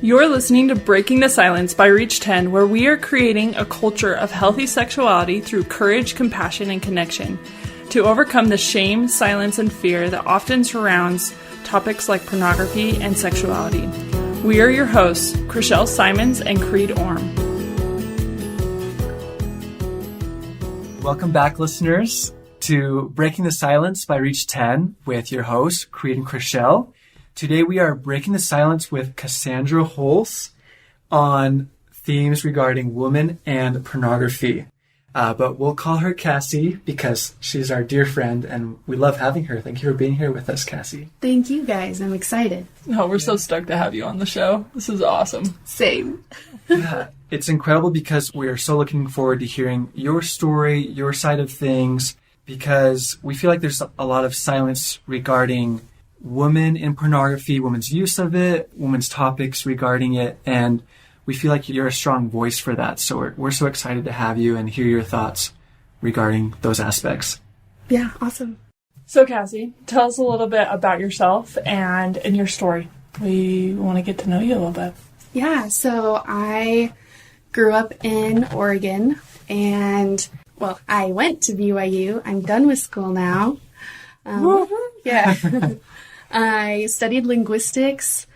You're listening to Breaking the Silence by Reach 10, where we are creating a culture of healthy sexuality through courage, compassion, and connection to overcome the shame, silence, and fear that often surrounds topics like pornography and sexuality. We are your hosts, Chriselle Simons and Creed Orm. Welcome back, listeners, to Breaking the Silence by Reach 10 with your hosts, Creed and Chriselle. Today we are breaking the silence with Cassandra Hulse on themes regarding women and pornography. But we'll call her Cassy because she's our dear friend and we love having her. Thank you for being here with us, Cassy. Thank you, guys. I'm excited. Oh, we're so stoked to have you on the show. This is awesome. Same. Yeah, it's incredible because we are so looking forward to hearing your story, your side of things, because we feel like there's a lot of silence regarding women in pornography, women's use of it, women's topics regarding it, and we feel like you're a strong voice for that. So we're so excited to have you and hear your thoughts regarding those aspects. Yeah, awesome. So Cassy, tell us a little bit about yourself and your story. We want to get to know you a little bit. Yeah, so I grew up in Oregon and, well, I went to BYU. I'm done with school now. Yeah. I studied linguistics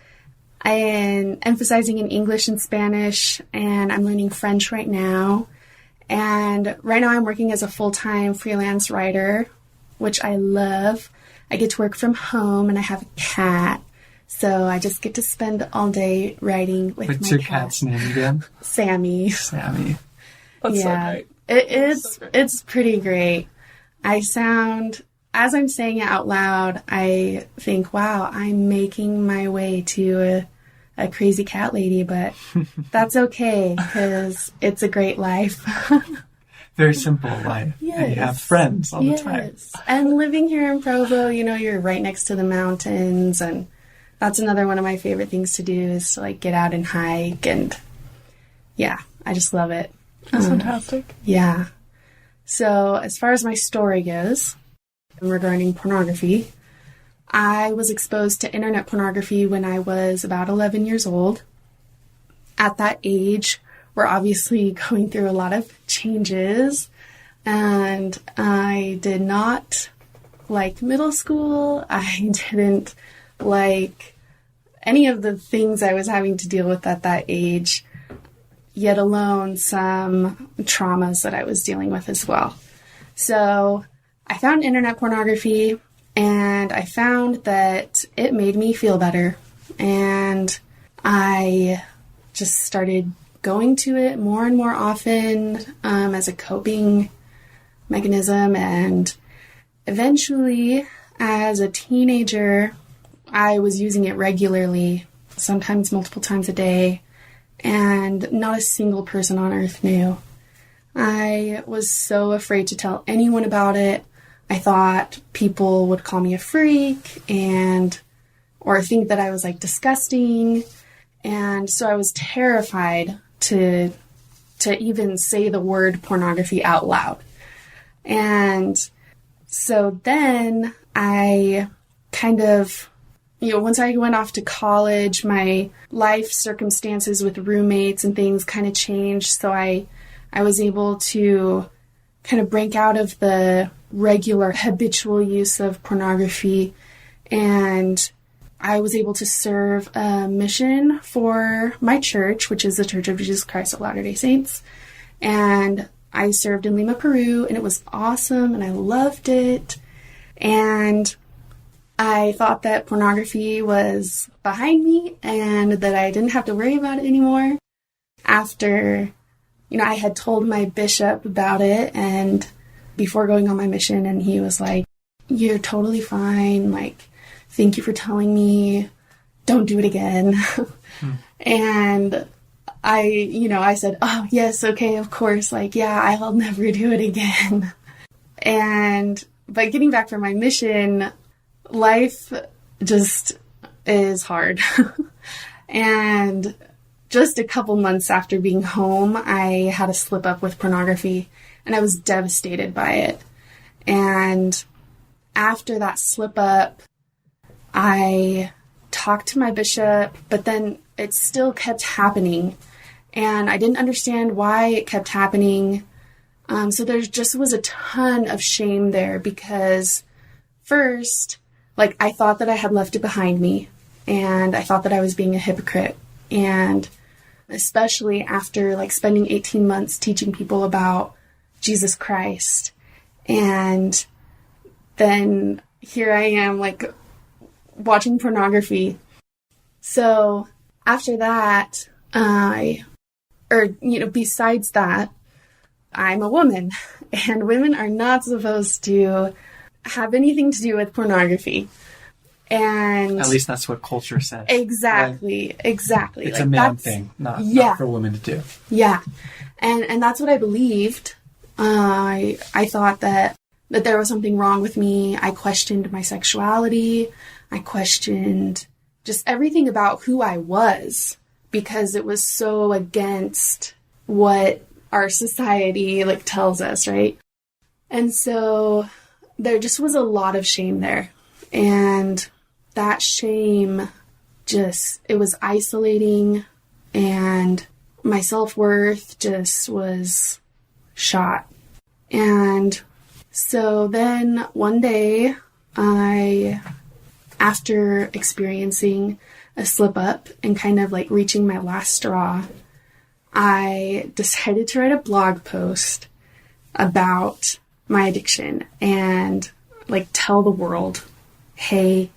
and emphasizing in English and Spanish, and I'm learning French right now. And right now I'm working as a full-time freelance writer, which I love. I get to work from home, and I have a cat, so I just get to spend all day writing with my cat. What's your cat's name again? Sammy. Sammy. That's so great. It's pretty great. As I'm saying it out loud, I think, wow, I'm making my way to a crazy cat lady, but that's okay because it's a great life. Very simple life. Yes. And you have friends all the time. And living here in Provo, you're right next to the mountains, and that's another one of my favorite things to do is to get out and hike, and yeah, I just love it. That's fantastic. Yeah. So as far as my story goes, regarding pornography, I was exposed to internet pornography when I was about 11 years old. At that age, we're obviously going through a lot of changes, and I did not like middle school. I didn't like any of the things I was having to deal with at that age, yet alone some traumas that I was dealing with as well. So I found internet pornography, and I found that it made me feel better, and I just started going to it more and more often as a coping mechanism, and eventually, as a teenager, I was using it regularly, sometimes multiple times a day, and not a single person on earth knew. I was so afraid to tell anyone about it. I thought people would call me a freak or think that I was disgusting. And so I was terrified to even say the word pornography out loud. And so then I kind of, once I went off to college, my life circumstances with roommates and things kind of changed. So I was able to kind of break out of the regular habitual use of pornography, and I was able to serve a mission for my church, which is the Church of Jesus Christ of Latter-day Saints, and I served in Lima, Peru, and it was awesome, and I loved it, and I thought that pornography was behind me and that I didn't have to worry about it anymore after I had told my bishop about it and before going on my mission, and he was like, "You're totally fine. Thank you for telling me. Don't do it again." And I said, "Oh, yes, okay, of course. Yeah, I'll never do it again." But getting back from my mission, life just is hard. And just a couple months after being home, I had a slip up with pornography, and I was devastated by it. And after that slip up, I talked to my bishop, but then it still kept happening. And I didn't understand why it kept happening. So there just was a ton of shame there because first, like, I thought that I had left it behind me, and I thought that I was being a hypocrite. And especially after, like, spending 18 months teaching people about Jesus Christ. And then here I am, like, watching pornography. So after that, besides that, I'm a woman, and women are not supposed to have anything to do with pornography. And at least that's what culture says. Exactly. Right? Exactly. It's like, a man thing, not for women to do. Yeah. And that's what I believed. I thought that there was something wrong with me. I questioned my sexuality. I questioned just everything about who I was because it was so against what our society, like, tells us, right? And so there just was a lot of shame there. And that shame it was isolating, and my self-worth just was shot. And so then one day, after experiencing a slip up and kind of like reaching my last straw, I decided to write a blog post about my addiction and, like, tell the world, hey,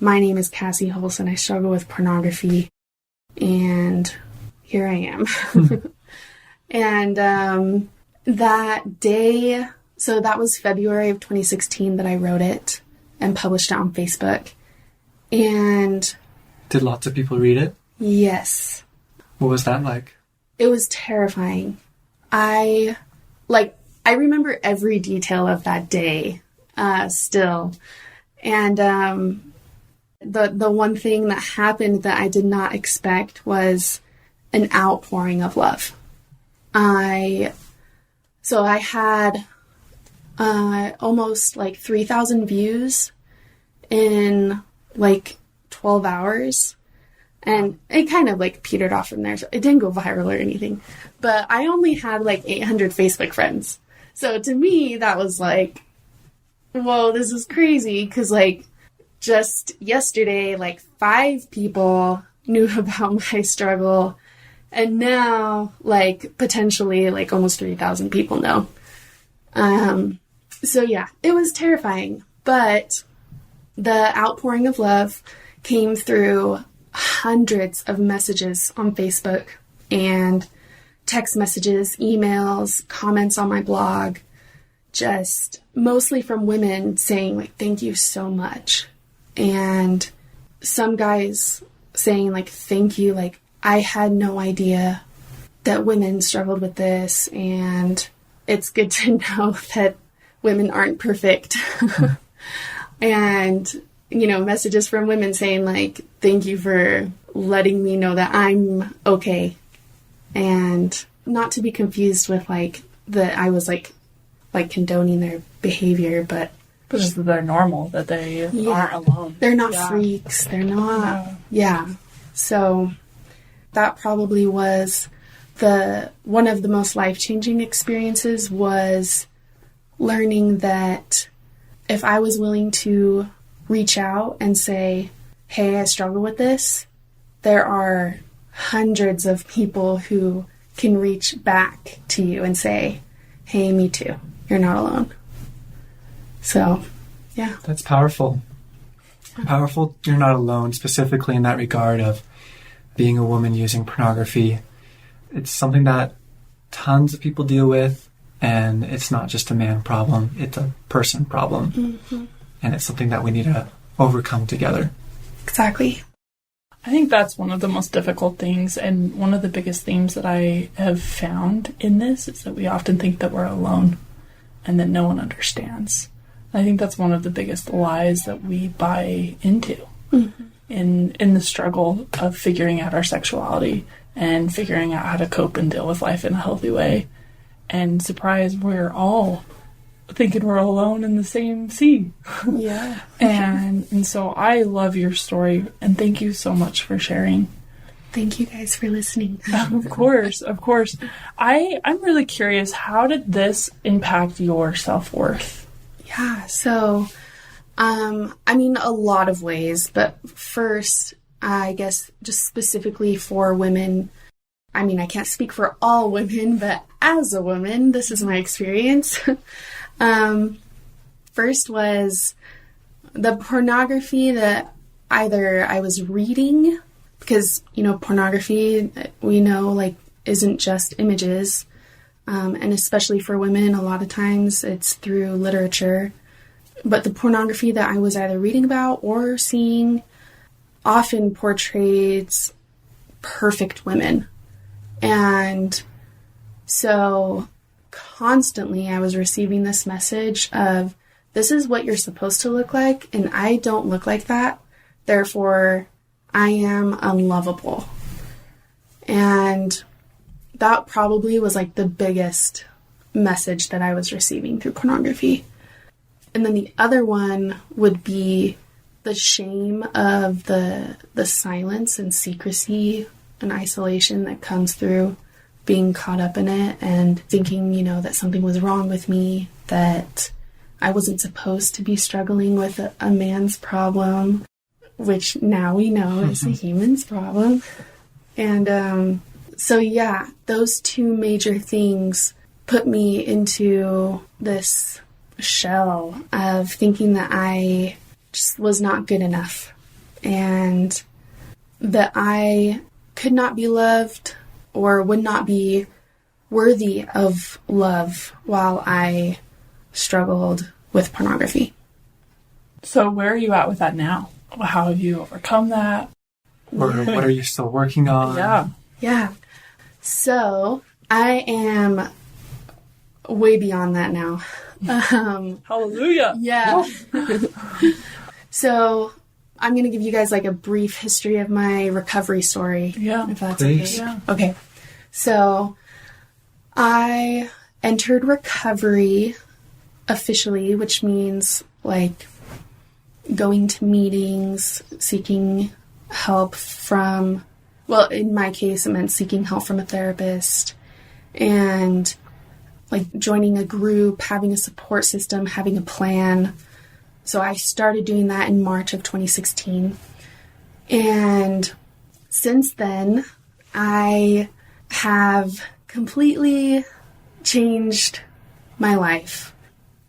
my name is Cassy Hulse and I struggle with pornography, and here I am. And that day, so that was February of 2016 that I wrote it and published it on Facebook. And did lots of people read it? Yes. What was that like? It was terrifying. I remember every detail of that day still. And the one thing that happened that I did not expect was an outpouring of love. I had almost like 3,000 views in like 12 hours. And it kind of like petered off from there. So it didn't go viral or anything. But I only had like 800 Facebook friends. So to me, that was like, whoa, this is crazy. Because like just yesterday, like 5 people knew about my struggle. And now like potentially like almost 3,000 people know. So yeah, it was terrifying. But the outpouring of love came through hundreds of messages on Facebook and text messages, emails, comments on my blog, just mostly from women saying like, thank you so much. And some guys saying like, thank you. Like, I had no idea that women struggled with this, and it's good to know that women aren't perfect. And, you know, messages from women saying like, thank you for letting me know that I'm okay. And not to be confused with like that I was like condoning their behavior, but just that they're normal, that they aren't alone. They're not freaks. They're not. Yeah. So that probably was one of the most life-changing experiences, was learning that if I was willing to reach out and say, hey, I struggle with this, there are hundreds of people who can reach back to you and say, hey, me too. You're not alone. So, yeah. That's powerful. Powerful. You're not alone, specifically in that regard of being a woman using pornography. It's something that tons of people deal with, and it's not just a man problem. It's a person problem. Mm-hmm. And it's something that we need to overcome together. Exactly. I think that's one of the most difficult things, and one of the biggest themes that I have found in this is that we often think that we're alone and that no one understands. I think that's one of the biggest lies that we buy into in the struggle of figuring out our sexuality and figuring out how to cope and deal with life in a healthy way. And surprise, we're all thinking we're alone in the same sea. Yeah. And so I love your story, and thank you so much for sharing. Thank you guys for listening. Of course, of course. I'm really curious, how did this impact your self-worth? Yeah, so, I mean, a lot of ways, but first, I guess just specifically for women, I mean, I can't speak for all women, but as a woman, this is my experience. First was the pornography that either I was reading, because, pornography, we know, like, isn't just images. And especially for women, a lot of times it's through literature. But the pornography that I was either reading about or seeing often portrays perfect women. And so constantly I was receiving this message of, this is what you're supposed to look like, and I don't look like that. Therefore, I am unlovable. And that probably was like the biggest message that I was receiving through pornography. And then the other one would be the shame of the silence and secrecy and isolation that comes through being caught up in it and thinking, that something was wrong with me, that I wasn't supposed to be struggling with a man's problem, which now we know is a human's problem. And so yeah, those two major things put me into this shell of thinking that I just was not good enough and that I could not be loved or would not be worthy of love while I struggled with pornography. So where are you at with that now? How have you overcome that? Or what are you still working on? Yeah. So I am way beyond that now. Hallelujah. Yeah. So I'm going to give you guys like a brief history of my recovery story. Yeah. If that's Please. okay. Yeah. Okay. So I entered recovery officially, which means like going to meetings, seeking help from, well, in my case, it meant seeking help from a therapist and like joining a group, having a support system, having a plan. So I started doing that in March of 2016. And since then, I have completely changed my life.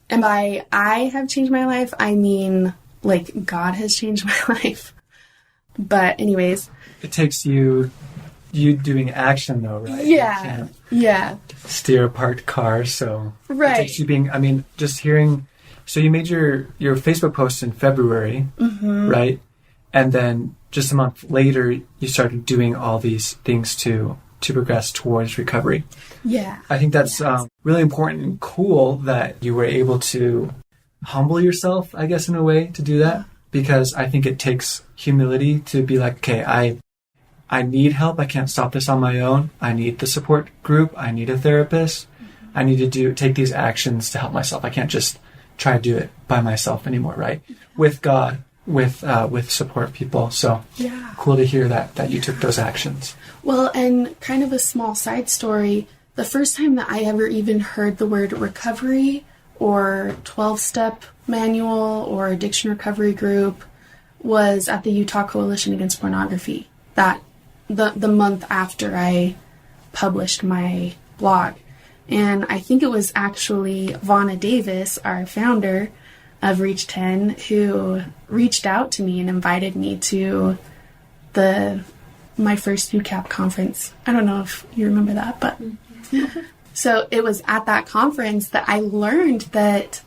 And by I have changed my life, I mean like God has changed my life. But anyways. It takes you doing action though, right? Yeah. Yeah. Steer a parked car, so right. It takes you being, just hearing, so you made your Facebook post in February, right? And then just a month later, you started doing all these things to progress towards recovery. Yeah. I think that's really important and cool that you were able to humble yourself, I guess, in a way to do that, because I think it takes humility to be like, okay, I need help. I can't stop this on my own. I need the support group. I need a therapist. I need to take these actions to help myself. I can't just try to do it by myself anymore, right? With God, with support people. So yeah. Cool to hear that you took those actions. Well, and kind of a small side story, the first time that I ever even heard the word recovery or 12-step manual or addiction recovery group was at the Utah Coalition Against Pornography. That the month after I published my blog. And I think it was actually Vonna Davis, our founder of Reach 10, who reached out to me and invited me to my first UCAP conference. I don't know if you remember that, but so it was at that conference that I learned that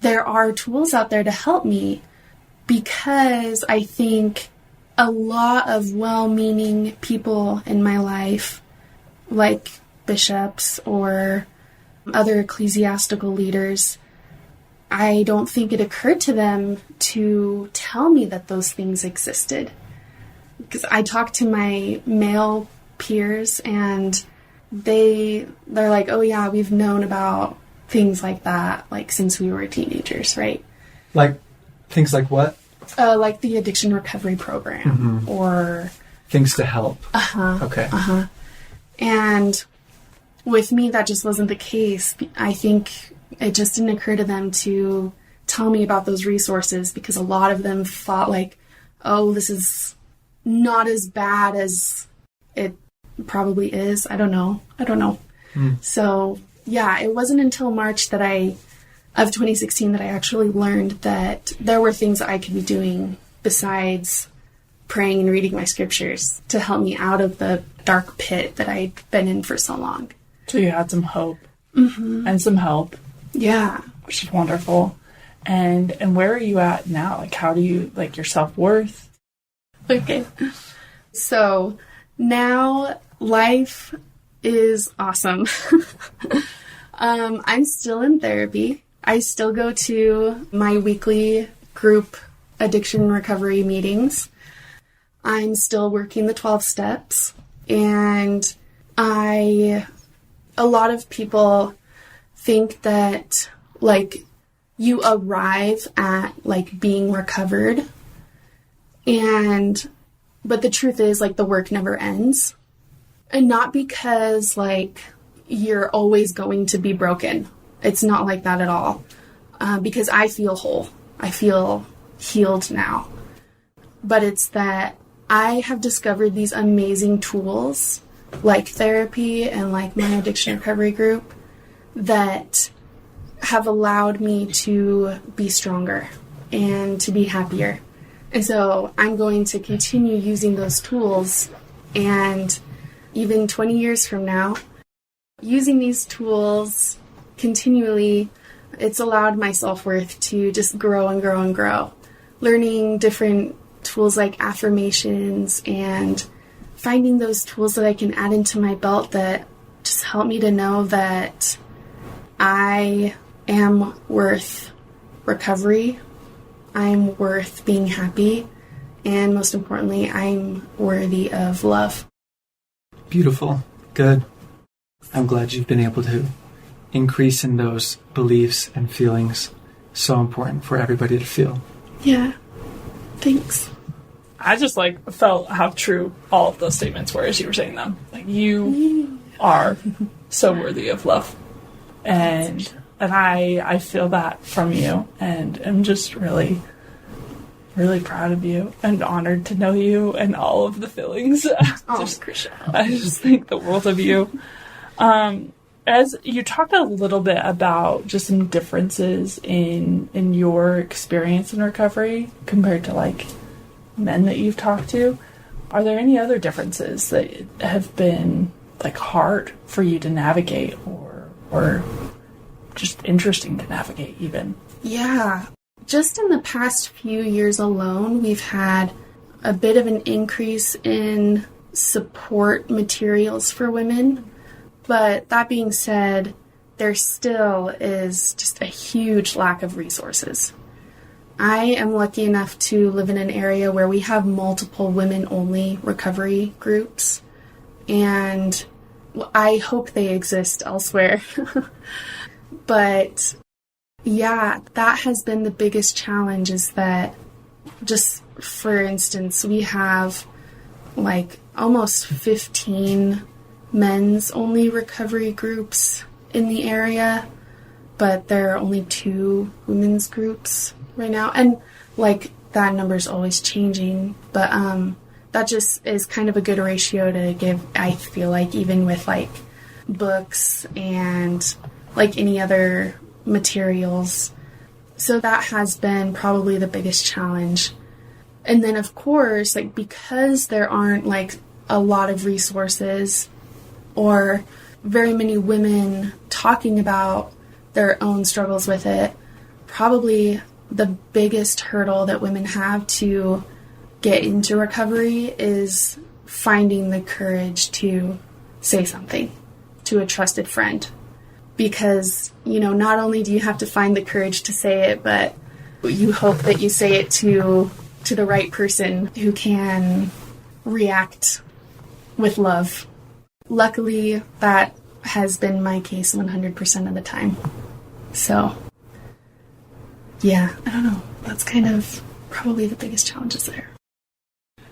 there are tools out there to help me, because I think a lot of well-meaning people in my life, like bishops or other ecclesiastical leaders, I don't think it occurred to them to tell me that those things existed. Because I talked to my male peers and they're like, oh yeah, we've known about things like that, like since we were teenagers, right? Like things like what? Like the addiction recovery program or things to help. Okay. And with me, that just wasn't the case. I think it just didn't occur to them to tell me about those resources because a lot of them thought like, oh, this is not as bad as it probably is. I don't know. So yeah, it wasn't until March of 2016 that I actually learned that there were things that I could be doing besides praying and reading my scriptures to help me out of the dark pit that I'd been in for so long. So you had some hope and some help. Yeah. Which is wonderful. And where are you at now? Like, how do you, like, your self-worth? Okay. So now life is awesome. I'm still in therapy. I still go to my weekly group addiction recovery meetings. I'm still working the 12 steps. And a lot of people think that, like, you arrive at, like, being recovered. But the truth is, like, the work never ends. And not because, like, you're always going to be broken. It's not like that at all. Because I feel whole. I feel healed now. But it's that I have discovered these amazing tools, like therapy and like my addiction recovery group, that have allowed me to be stronger and to be happier. And so I'm going to continue using those tools, and even 20 years from now, using these tools continually, it's allowed my self-worth to just grow and grow and grow. Learning different tools like affirmations and finding those tools that I can add into my belt that just help me to know that I am worth recovery, I'm worth being happy, and most importantly, I'm worthy of love. Beautiful. Good. I'm glad you've been able to increase in those beliefs and feelings. So important for everybody to feel. Yeah. Thanks. I just, like, felt how true all of those statements were as you were saying them. Like, you are so worthy of love. And I feel that from you. And I'm just really, really proud of you and honored to know you and all of the feelings. I just think the world of you. As you talked a little bit about just some differences in your experience in recovery compared to, like, men that you've talked to, are there any other differences that have been, like, hard for you to navigate or just interesting to navigate even? Yeah. Just in the past few years alone, we've had a bit of an increase in support materials for women. But that being said, there still is just a huge lack of resources. I am lucky enough to live in an area where we have multiple women-only recovery groups, and I hope they exist elsewhere. But yeah, that has been the biggest challenge, is that, just for instance, we have like almost 15 men's only recovery groups in the area, but there are only 2 women's groups right now. And like that number is always changing, but that just is kind of a good ratio to give, I feel like, even with like books and like any other materials. So that has been probably the biggest challenge. And then of course, like, because there aren't like a lot of resources or very many women talking about their own struggles with it, probably the biggest hurdle that women have to get into recovery is finding the courage to say something to a trusted friend. Because, you know, not only do you have to find the courage to say it, but you hope that you say it to the right person who can react with love. Luckily, that has been my case 100% of the time. So, yeah, I don't know. That's kind of probably the biggest challenges there.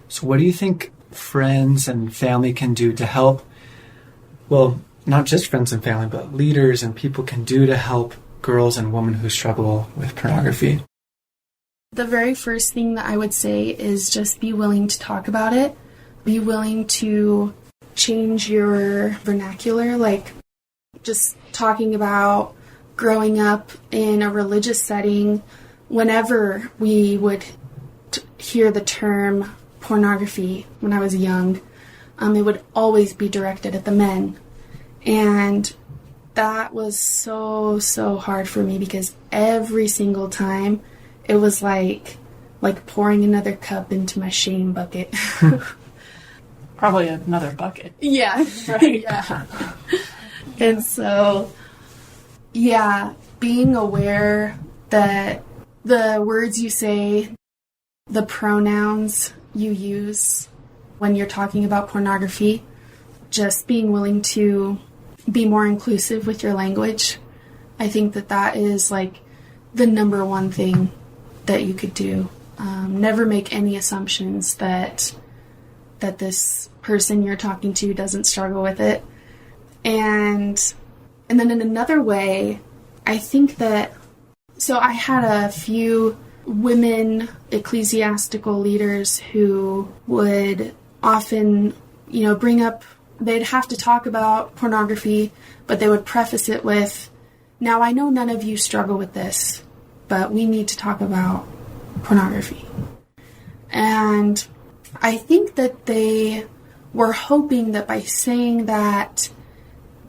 So what do you think friends and family can do to help, well, not just friends and family, but leaders and people can do to help girls and women who struggle with pornography? The very first thing that I would say is just be willing to talk about it. Be willing to change your vernacular, like just talking about growing up in a religious setting. Whenever we would hear the term pornography when I was young, it would always be directed at the men. And that was so hard for me because every single time it was like pouring another cup into my shame bucket. Probably another bucket. Yeah, right. Yeah. And so, yeah, being aware that the words you say, the pronouns you use when you're talking about pornography, just being willing to be more inclusive with your language. I think that is like the number one thing that you could do. Never make any assumptions that this person you're talking to doesn't struggle with it. And then in another way, I think that, so I had a few women ecclesiastical leaders who would often, bring up, they'd have to talk about pornography, but they would preface it with, now I know none of you struggle with this, but we need to talk about pornography. And I think that they were hoping that by saying that,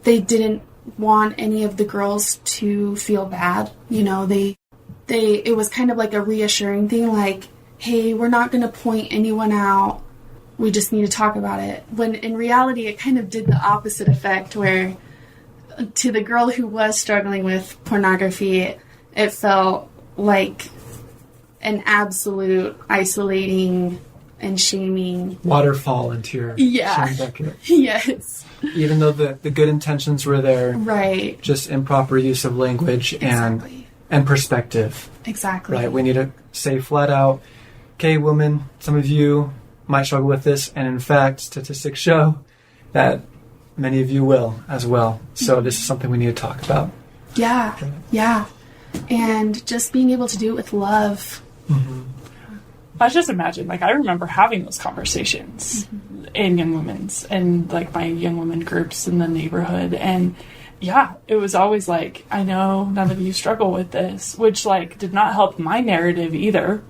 they didn't want any of the girls to feel bad. It was kind of like a reassuring thing, like, hey, we're not going to point anyone out. We just need to talk about it. When in reality, it kind of did the opposite effect, where to the girl who was struggling with pornography, it felt like an absolute isolating and shaming waterfall into your shame bucket. Yes. Even though the good intentions were there. Right. Just improper use of language and perspective. Exactly. Right. We need to say flat out, okay, women, some of you might struggle with this, and in fact, statistics show that many of you will as well. So this is something we need to talk about. Yeah. Right. Yeah. And just being able to do it with love. Mm-hmm. I just imagine, I remember having those conversations in young women's and my young women groups in the neighborhood, and yeah, it was always like, I know none of you struggle with this, which did not help my narrative either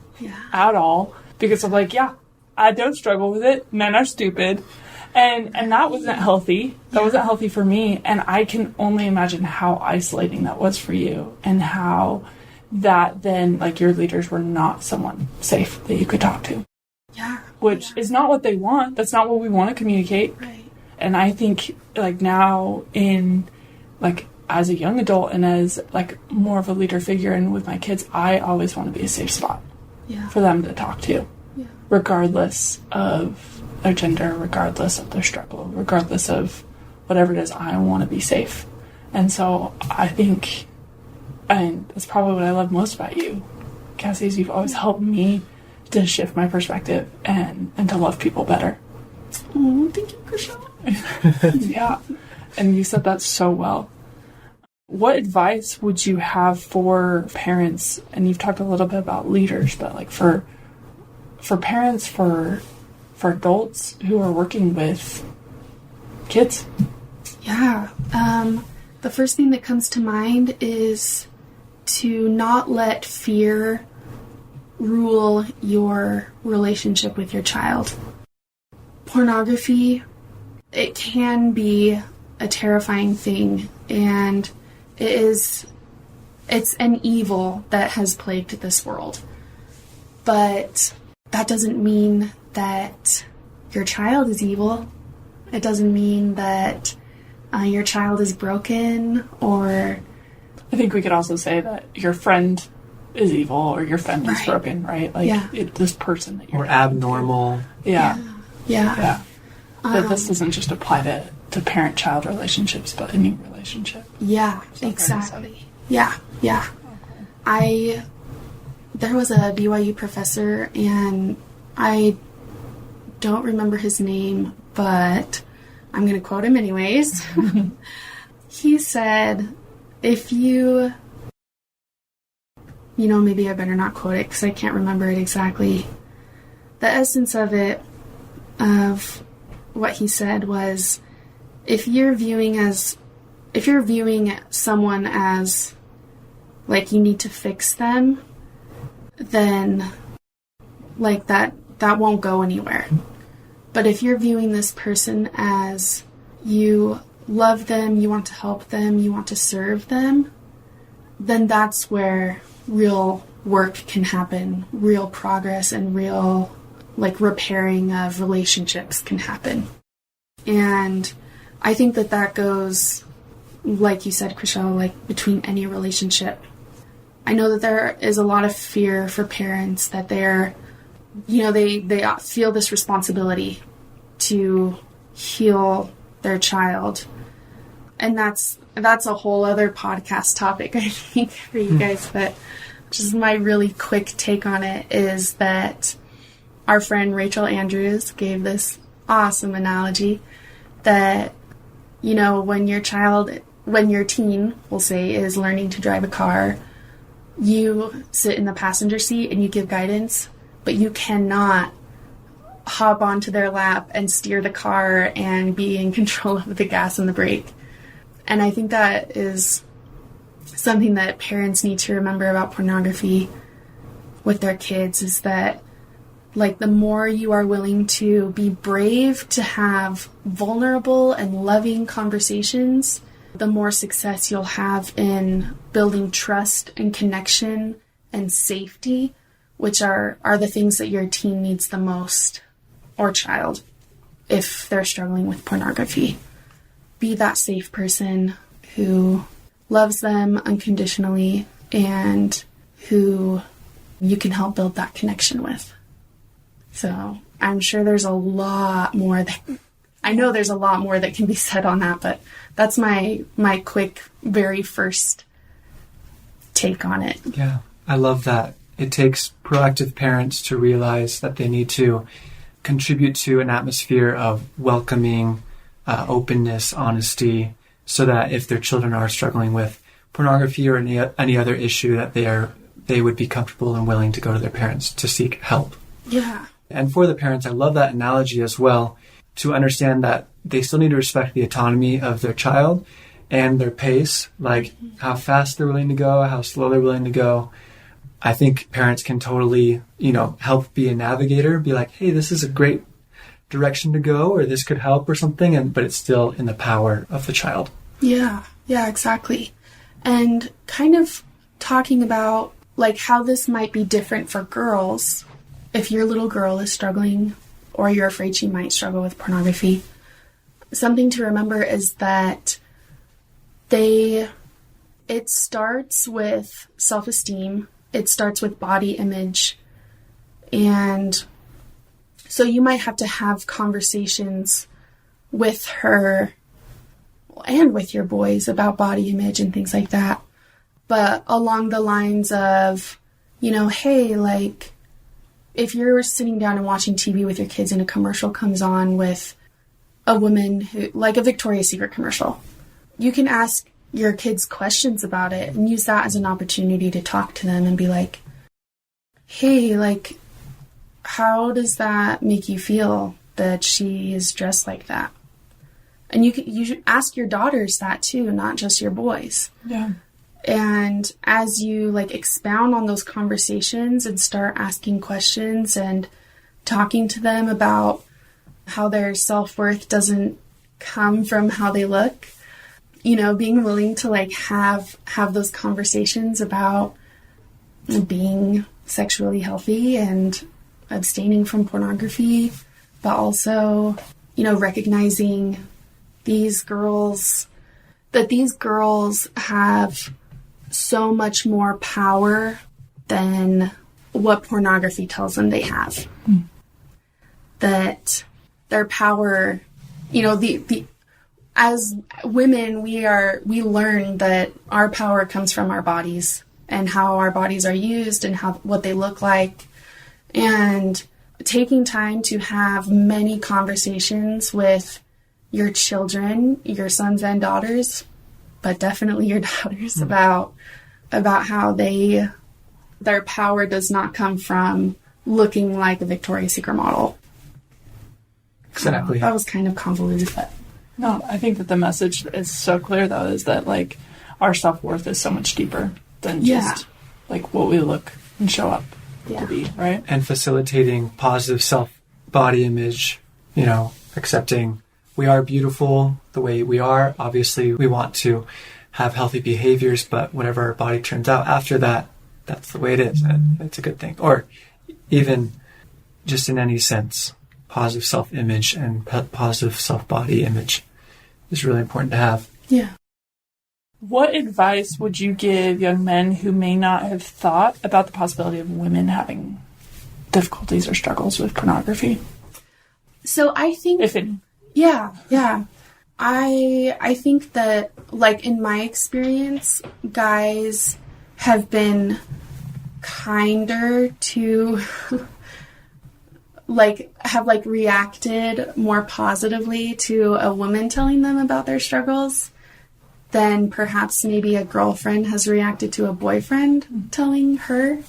at all, because I'm yeah, I don't struggle with it. Men are stupid. And that wasn't healthy. That wasn't healthy for me. And I can only imagine how isolating that was for you, and how that then, your leaders were not someone safe that you could talk to. Yeah. Which is not what they want. That's not what we want to communicate. Right. And I think, now in, as a young adult and as, more of a leader figure and with my kids, I always want to be a safe spot for them to talk to. Yeah. Regardless of their gender, regardless of their struggle, regardless of whatever it is, I want to be safe. And so I think, and that's probably what I love most about you, Cassy, is you've always helped me to shift my perspective and to love people better. Oh, thank you, Chriselle. Yeah. And you said that so well. What advice would you have for parents? And you've talked a little bit about leaders, but for parents, for adults who are working with kids? Yeah. The first thing that comes to mind is to not let fear rule your relationship with your child. Pornography, it can be a terrifying thing, and it's an evil that has plagued this world. But that doesn't mean that your child is evil. It doesn't mean that your child is broken, or... I think we could also say that your friend is evil, or your friend is broken, right? This person that you're... Or abnormal. Yeah. That this doesn't just apply to parent-child relationships, but any relationship. Yeah, exactly. Yeah. There was a BYU professor, and I don't remember his name, but I'm going to quote him anyways. He said, if you, maybe I better not quote it because I can't remember it exactly. The essence of what he said was, if you're viewing someone as like you need to fix them, then like that won't go anywhere. But if you're viewing this person as you love them, you want to help them, you want to serve them, then that's where real work can happen, real progress and real like repairing of relationships can happen. And I think that goes, like you said, Chriselle, like between any relationship. I know that there is a lot of fear for parents that they're, they feel this responsibility to heal their child. And that's a whole other podcast topic, I think, for you guys. But just my really quick take on it is that our friend Rachel Andrews gave this awesome analogy that, when your teen, we'll say, is learning to drive a car, you sit in the passenger seat and you give guidance, but you cannot hop onto their lap and steer the car and be in control of the gas and the brake. And I think that is something that parents need to remember about pornography with their kids, is that like the more you are willing to be brave to have vulnerable and loving conversations, the more success you'll have in building trust and connection and safety, which are the things that your teen needs the most, or child, if they're struggling with pornography. Be that safe person who loves them unconditionally and who you can help build that connection with. So I'm sure there's a lot more that can be said on that, but that's my quick, very first take on it. Yeah, I love that. It takes proactive parents to realize that they need to contribute to an atmosphere of welcoming, openness, honesty, so that if their children are struggling with pornography or any other issue, that they would be comfortable and willing to go to their parents to seek help. Yeah. And for the parents, I love that analogy as well, to understand that they still need to respect the autonomy of their child and their pace, like how fast they're willing to go, how slow they're willing to go. I think parents can totally, help be a navigator, be like, hey, this is a great direction to go, or this could help or something, but it's still in the power of the child. Yeah, exactly. And kind of talking about like how this might be different for girls. If your little girl is struggling or you're afraid she might struggle with pornography, something to remember is that it starts with self-esteem. It starts with body image. And so you might have to have conversations with her and with your boys about body image and things like that. But along the lines of, hey, like, if you're sitting down and watching TV with your kids and a commercial comes on with a woman who, like a Victoria's Secret commercial, you can ask your kids questions about it and use that as an opportunity to talk to them and be like, hey, like, how does that make you feel that she is dressed like that? And you should ask your daughters that too, not just your boys. Yeah. And as you like expound on those conversations and start asking questions and talking to them about how their self-worth doesn't come from how they look, being willing to like have those conversations about being sexually healthy and abstaining from pornography, but also, recognizing these girls have so much more power than what pornography tells them they have. Mm. That their power, as women, we learn that our power comes from our bodies and how our bodies are used and what they look like. And taking time to have many conversations with your children, your sons and daughters, but definitely your daughters, about how their power does not come from looking like a Victoria's Secret model. Exactly. That was kind of convoluted, but no, I think that the message is so clear, though, is that, like, our self-worth is so much deeper than just, like, what we look and show up to be, right? And facilitating positive self-body image, accepting we are beautiful the way we are. Obviously, we want to have healthy behaviors, but whatever our body turns out after that, that's the way it is. And it's a good thing. Or even just in any sense, positive self-image and positive self-body image is really important to have. Yeah. What advice would you give young men who may not have thought about the possibility of women having difficulties or struggles with pornography? So I think... If any. Yeah. I think that, like, in my experience, guys have been kinder to... have reacted more positively to a woman telling them about their struggles than perhaps maybe a girlfriend has reacted to a boyfriend telling her.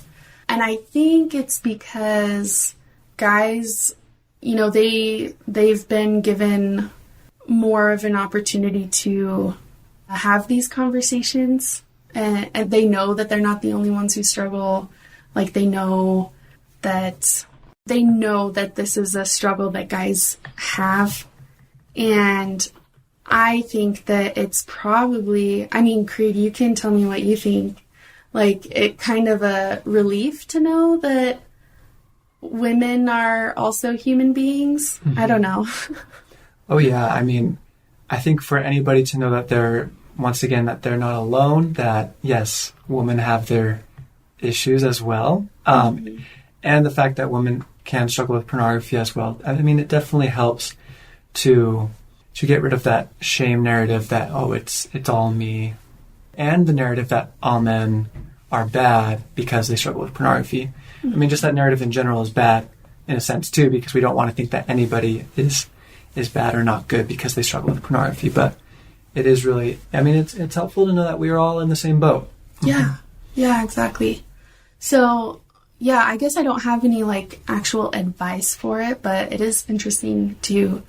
And I think it's because guys, they've been given more of an opportunity to have these conversations, and they know that they're not the only ones who struggle. Like, they know that this is a struggle that guys have. And I think that it's probably, Creed, you can tell me what you think. Like, it kind of a relief to know that women are also human beings. Mm-hmm. I don't know. Oh, yeah. I think for anybody to know that they're not alone, that, yes, women have their issues as well. And the fact that women can struggle with pornography as well. It definitely helps to get rid of that shame narrative that, it's all me, and the narrative that all men are bad because they struggle with pornography. Mm-hmm. Just that narrative in general is bad in a sense too, because we don't want to think that anybody is bad or not good because they struggle with pornography. But it is really, it's helpful to know that we are all in the same boat. Yeah. Yeah, exactly. So, yeah, I guess I don't have any actual advice for it, but it is interesting to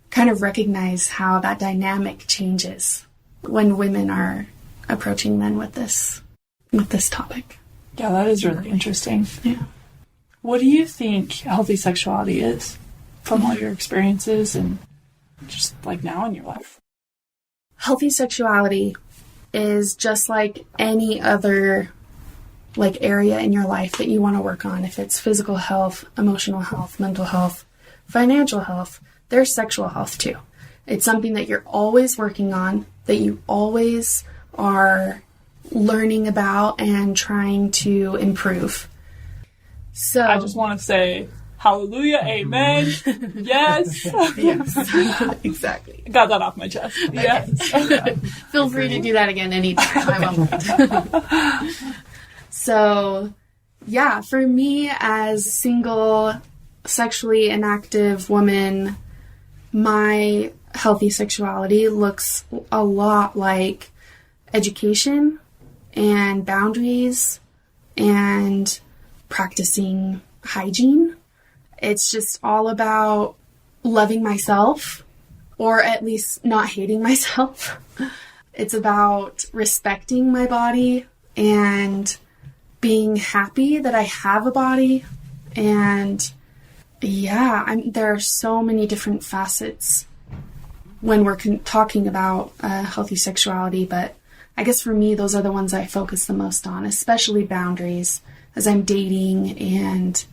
kind of recognize how that dynamic changes when women are approaching men with this topic. Yeah, that is really interesting. Yeah. What do you think healthy sexuality is from all your experiences and just now in your life? Healthy sexuality is just like any other area in your life that you want to work on. If it's physical health, emotional health, mental health, financial health, there's sexual health too. It's something that you're always working on, that you always are learning about and trying to improve. So I just want to say hallelujah, amen. Yes. Yes. Exactly. Got that off my chest. Okay. Yes. Feel free to do that again anytime. I won't. So, yeah, for me as single, sexually inactive woman, my healthy sexuality looks a lot like education and boundaries and practicing hygiene. It's just all about loving myself, or at least not hating myself. It's about respecting my body and being happy that I have a body. And yeah, there are so many different facets when we're talking about healthy sexuality, but I guess for me, those are the ones I focus the most on, especially boundaries as I'm dating and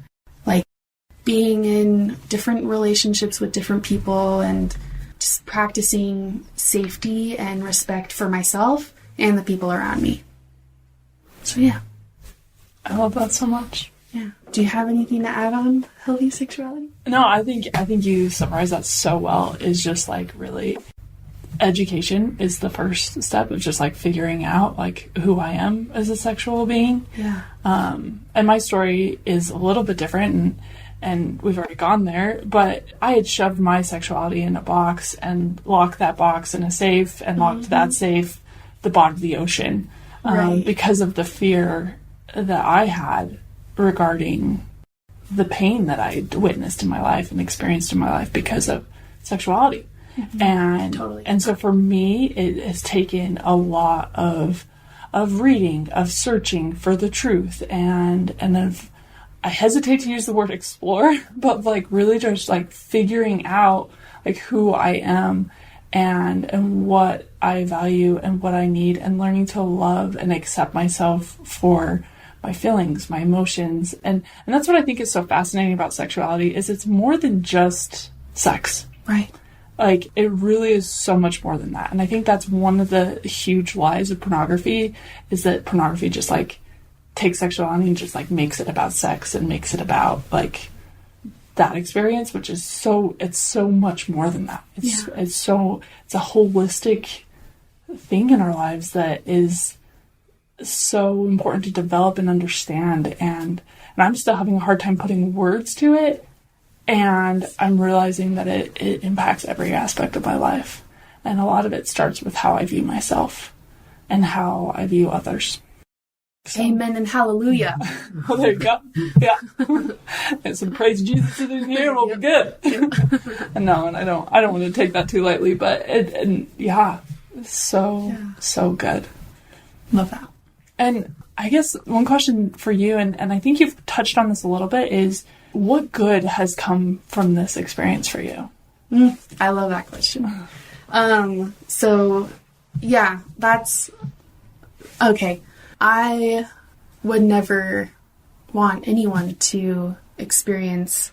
being in different relationships with different people, and just practicing safety and respect for myself and the people around me. So yeah. I love that so much. Yeah. Do you have anything to add on healthy sexuality? No, I think you summarized that so well. Is just really education is the first step of just figuring out who I am as a sexual being. Yeah. And my story is a little bit different, and and we've already gone there, but I had shoved my sexuality in a box and locked that box in a safe and locked that safe the bottom of the ocean, because of the fear that I had regarding the pain that I witnessed in my life and experienced in my life because of sexuality. And so for me, it has taken a lot of reading, of searching for the truth, and of, I hesitate to use the word explore, but like really just like figuring out like who I am and what I value and what I need, and learning to love and accept myself for my feelings, my emotions. And that's what I think is so fascinating about sexuality, is it's more than just sex. Right. Like, it really is so much more than that. And I think that's one of the huge lies of pornography, is that pornography just like takes sexuality and just like makes it about sex and makes it about like that experience, which is it's so much more than that. It's a holistic thing in our lives that is so important to develop and understand. And I'm still having a hard time putting words to it. And I'm realizing that it impacts every aspect of my life. And a lot of it starts with how I view myself and how I view others. So. Amen and hallelujah. Well, there you go. Yeah. And some praise Jesus in here, we'll be good. No, and I don't want to take that too lightly, but so good. Love that. And I guess one question for you, and I think you've touched on this a little bit, is what good has come from this experience for you? I love that question. So yeah, that's okay. I would never want anyone to experience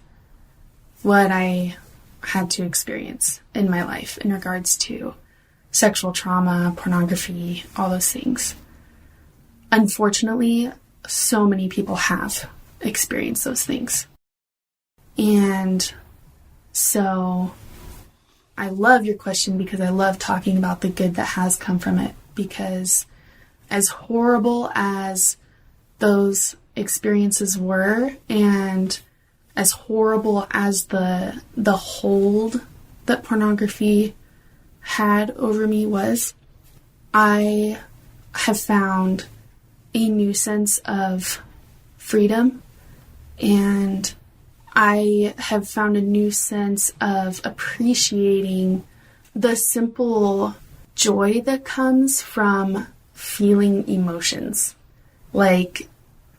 what I had to experience in my life in regards to sexual trauma, pornography, all those things. Unfortunately, so many people have experienced those things. And so I love your question, because I love talking about the good that has come from it, because as horrible as those experiences were, and as horrible as the hold that pornography had over me was, I have found a new sense of freedom, and I have found a new sense of appreciating the simple joy that comes from feeling emotions. Like,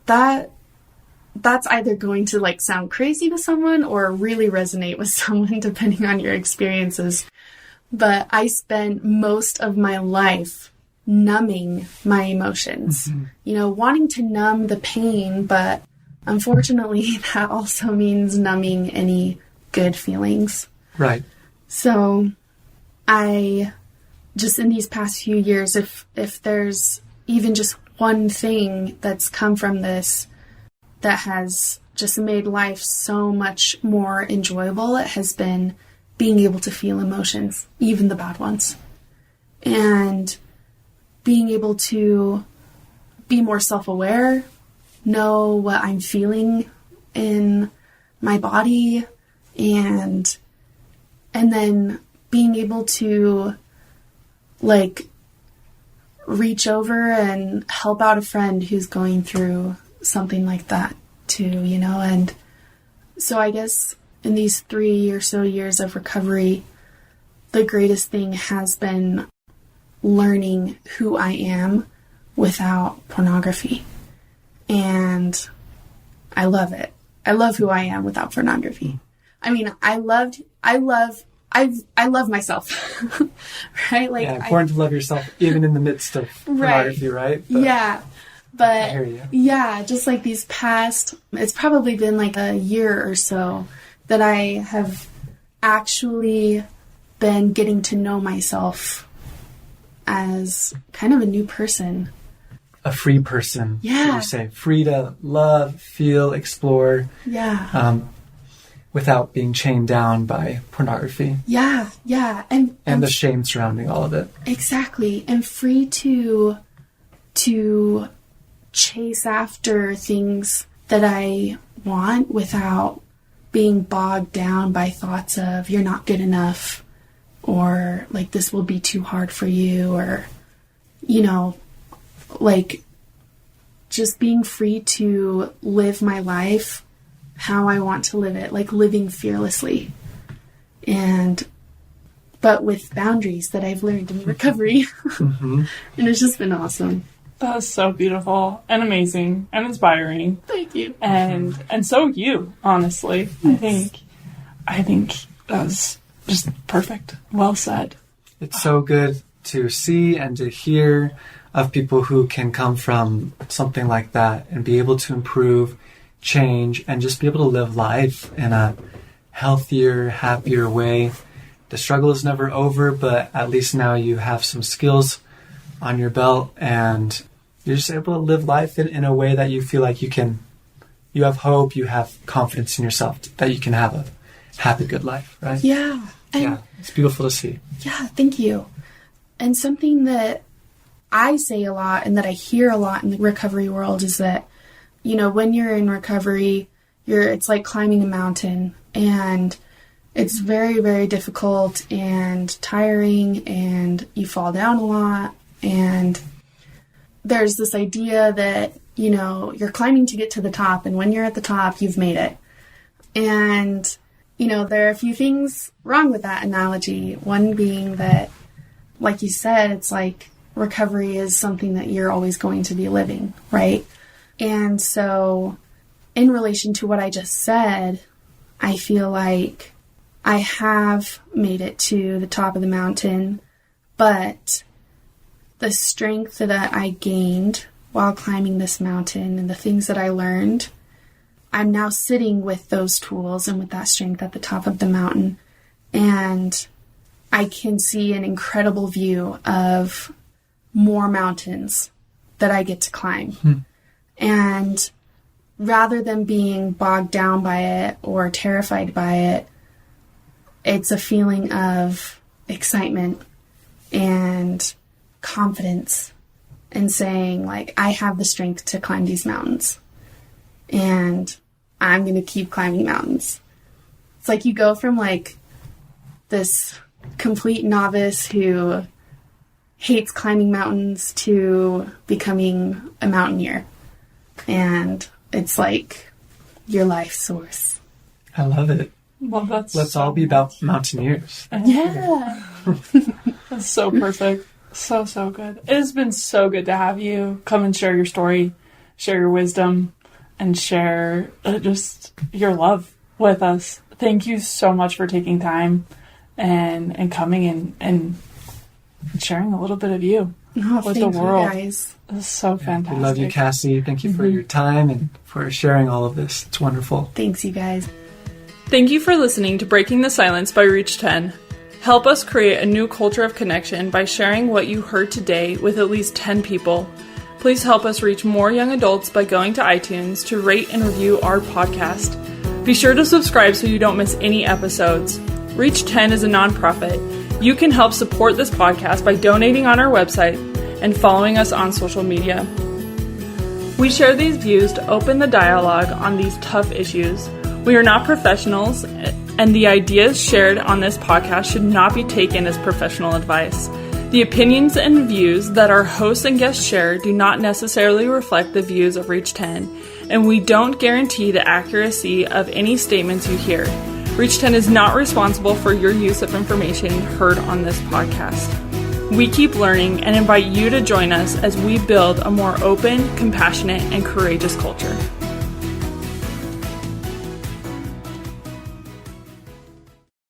that's either going to like sound crazy to someone or really resonate with someone, depending on your experiences. But I spent most of my life numbing my emotions, wanting to numb the pain, but unfortunately, that also means numbing any good feelings. Right. So I just, in these past few years, if there's even just one thing that's come from this that has just made life so much more enjoyable, it has been being able to feel emotions, even the bad ones. And being able to be more self-aware, know what I'm feeling in my body, and then being able to like reach over and help out a friend who's going through something like that too, and so I guess in these 3 or so years of recovery, the greatest thing has been learning who I am without pornography. And I love it. I love who I am without pornography. I mean, I love myself, right? Like, important to love yourself even in the midst of pornography, right? But yeah. But I hear you. Yeah, just like these past, it's probably been like a year or so that I have actually been getting to know myself as kind of a new person. A free person. Yeah. You say free to love, feel, explore. Yeah. Without being chained down by pornography. Yeah. And the shame surrounding all of it. Exactly. And free to chase after things that I want without being bogged down by thoughts of you're not good enough, or like this will be too hard for you, or, you know, like just being free to live my life how I want to live it, like living fearlessly. But with boundaries that I've learned in recovery. And it's just been awesome. That was so beautiful and amazing and inspiring. Thank you. And so you, honestly. I think that was just perfect. Well said. It's so good to see and to hear of people who can come from something like that and be able to improve, change, and just be able to live life in a healthier, happier way. The struggle is never over, but at least now you have some skills on your belt and you're just able to live life in a way that you feel like you have hope, you have confidence in yourself, that you can have a happy, good life, right? Yeah. Yeah, it's beautiful to see. Yeah, thank you. And something that I say a lot and that I hear a lot in the recovery world is that, you know, when you're in recovery, it's like climbing a mountain, and it's very, very difficult and tiring, and you fall down a lot, and there's this idea that, you know, you're climbing to get to the top, and when you're at the top, you've made it. And, you know, there are a few things wrong with that analogy. One being that, like you said, it's like recovery is something that you're always going to be living, right? And so in relation to what I just said, I feel like I have made it to the top of the mountain, but the strength that I gained while climbing this mountain and the things that I learned, I'm now sitting with those tools and with that strength at the top of the mountain, and I can see an incredible view of more mountains that I get to climb. And rather than being bogged down by it or terrified by it, it's a feeling of excitement and confidence and saying, like, I have the strength to climb these mountains and I'm going to keep climbing mountains. It's like you go from like this complete novice who hates climbing mountains to becoming a mountaineer. And it's like your life source. I love it. Well, Let's all be about mountaineers. Yeah. That's so perfect. So good. It has been so good to have you come and share your story, share your wisdom, and share just your love with us. Thank you so much for taking time and coming and sharing a little bit of you with the world. You guys. This is so fantastic. We love you, Cassy. Thank you for your time and for sharing all of this. It's wonderful. Thanks, you guys. Thank you for listening to Breaking the Silence by Reach 10. Help us create a new culture of connection by sharing what you heard today with at least 10 people. Please help us reach more young adults by going to iTunes to rate and review our podcast. Be sure to subscribe so you don't miss any episodes. Reach 10 is a nonprofit. You can help support this podcast by donating on our website and following us on social media. We share these views to open the dialogue on these tough issues. We are not professionals, and the ideas shared on this podcast should not be taken as professional advice. The opinions and views that our hosts and guests share do not necessarily reflect the views of Reach 10, and we don't guarantee the accuracy of any statements you hear. Reach 10 is not responsible for your use of information heard on this podcast. We keep learning and invite you to join us as we build a more open, compassionate, and courageous culture.